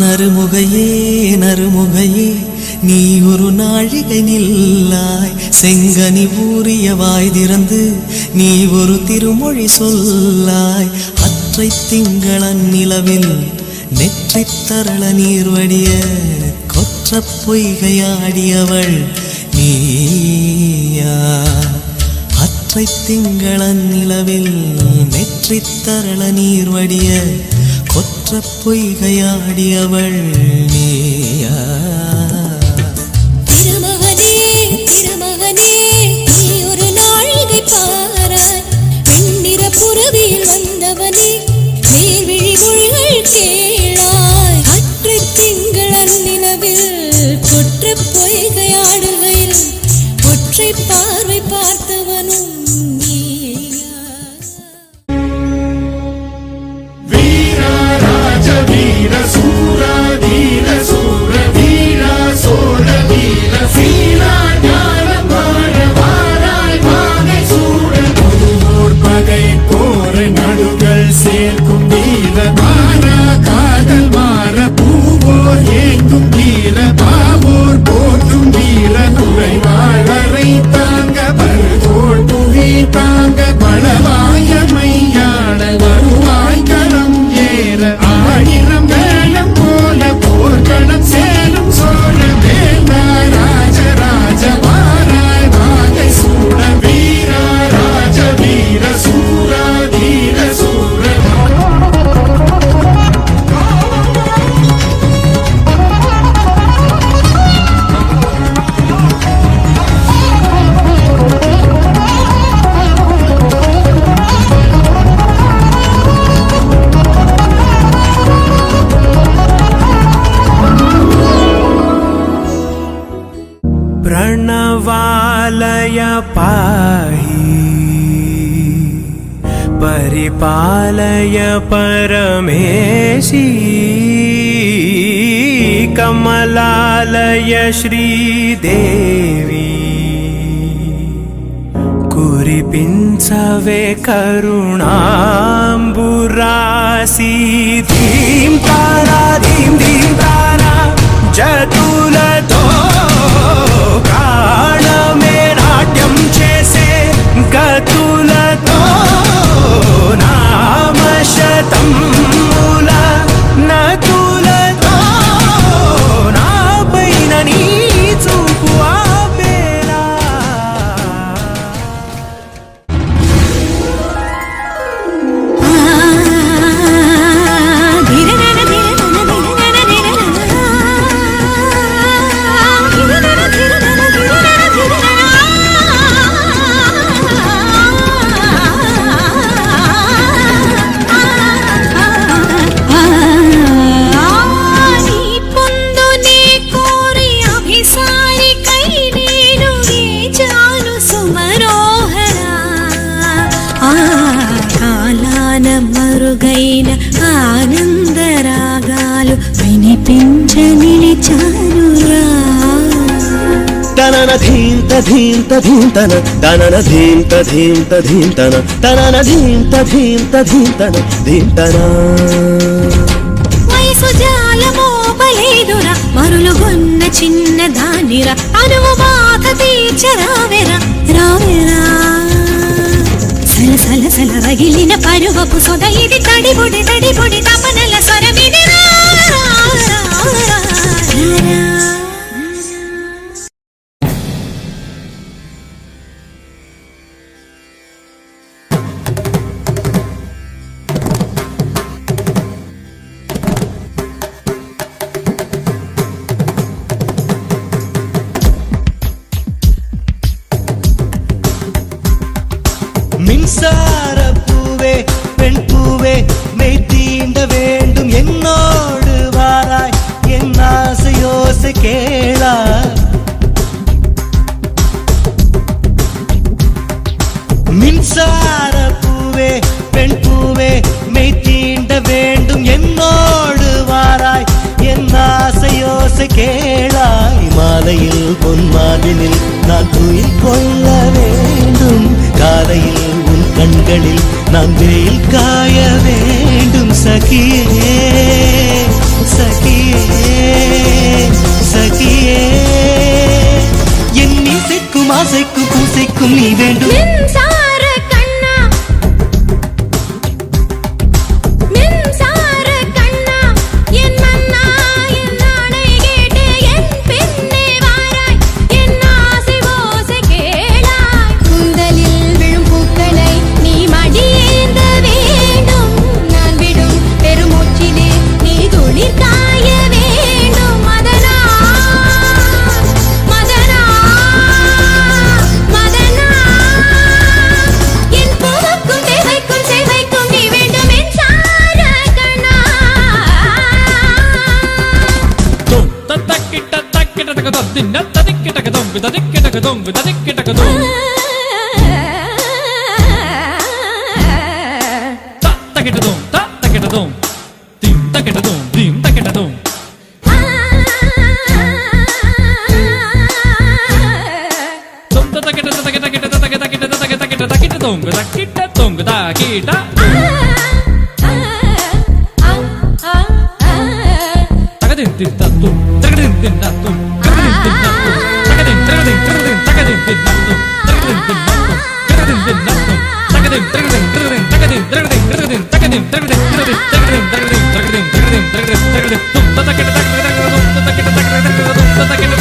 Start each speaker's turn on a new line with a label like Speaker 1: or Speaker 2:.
Speaker 1: நறுமுகையே நறுமுகையே நீ ஒரு நாழிகை நில்லாய், செங்கனி ஊறிய வாய் திறந்து நீ ஒரு திருமொழி சொல்லாய். அற்றை திங்களன் நிலவில் நெற்றி தரள நீர் வடிய கொற்ற பொய்கையாடியவள் நீயா. அற்றை திங்களன் நிலவில் நெற்றி தரள நீர் வடிய கொற்ற பொய்கையாடியவள் நீயா.
Speaker 2: திருமகனே திருமகனே நீ ஒரு நாழிகை பாராய், வெண்ணிற புறவியில் வந்தவனே மேல்விழி மொழிகள் கேளாய். அற்றை திங்களன் நிலவில் கொற்ற பொய்கையாடுகையில் ஒற்றை பார்வை பார்த்தவனும் நீயா.
Speaker 3: வீர சூர வீர சூர வீர சோழ வீர சீரா ஞானம் வாழ வாராய் வாகை சூழ ஒருவோர் பகை போர நடுகள் சேர்க்கும் வீர மாறா காதல் மாற பூவோர் ஏங்கும் வீர பாவோர் போற்றும் வீர துறை வாழரை தாங்க பருதோள் புவி தாங்க பலவாய மையாட வருவாய் களம் ஏற ஆயிரம் வேளம் போல போர்க்களம் சேரும் சோழ வேந்தா ராஜ ராஜ வாராய் வாகை சூட வீர ராஜ வீர சூர வீர சூர.
Speaker 4: प्रणवालय पाहि परिपालय परमेशी, कमलालय श्रीदेवी कुरिपिंचवे करुणाम्बुरासी. धीं तारा जतुलतो प्राणमे नाट्यं चेसे गतुलतो नाम शतं मूल नतुलतो नापैननी चुकुआ बेला.
Speaker 2: మరుగైన ఆనందరాగాలు వినిపించ నిలిచానురా.
Speaker 1: తనన ధీంత ధీంత ధీంతన తనన ధీంత ధీంత ధీంతన తనన ధీంత ధీంత ధీంతన ధీంతన.
Speaker 2: వయసు జాలమోపలేదురా మరులుగొన్న చిన్న దానిరా, అనువు బాధ తీర్చరావెరా రావెరా. సల సల రగిలిన పరువపు సొద ఇది తడిబొడి తడిబొడి తపనల స్వరమిది రా.
Speaker 1: மின்சார பூவே பெண் பூவே மெய் தீண்ட வேண்டும் என்னோடு வாராய் என் ஆசையோசை கேளாய். மின்சார பூவே பெண் பூவே மெய் தீண்ட வேண்டும் என்னோடு வாராய் என் ஆசையோசை கேளாய். மாலையில் பொன்மாலினில் நான் துயில் கொள்ள வேண்டும், காலையில் உன் கண்களில் நான் வெயில் காய வேண்டும். சகியே சகியே ஓசைக்கும் நீ வேண்டும்
Speaker 2: மின்சார கண்ணா மின்சார கண்ணா என் மன்னா என் நாணை கேட்டு என் பின்னே வாராய் என் ஆசை ஓசை கேளாய் கூந்தலில் விழும் பூக்களை நீ மடியேந்த வேண்டும் நான் விடும் பெருமூச்சிலே நீ துளிர் காய வேண்டும் மதனா மதனா மதனா என் பூவுக்கும் தேவைக்கும் சேவைக்கும் நீ வேண்டும் மின்சார கண்ணா
Speaker 5: Dum tatakita takita takadum dinna tadikita kadum vidadikita kadum vidadikita kadum takita dum dim takita dum dum takita takita dum takita takadin dinnatum takadin dinnatum takadin dinnatum takadin takadin takadin takadin dinnatum takadin dinnatum takadin dinnatum takadin takadin takadin takadin takadin takadin takadin takadin takadin takadin takadin takadin takadin takadin dum takita takita takita dum takita takita takita dum takita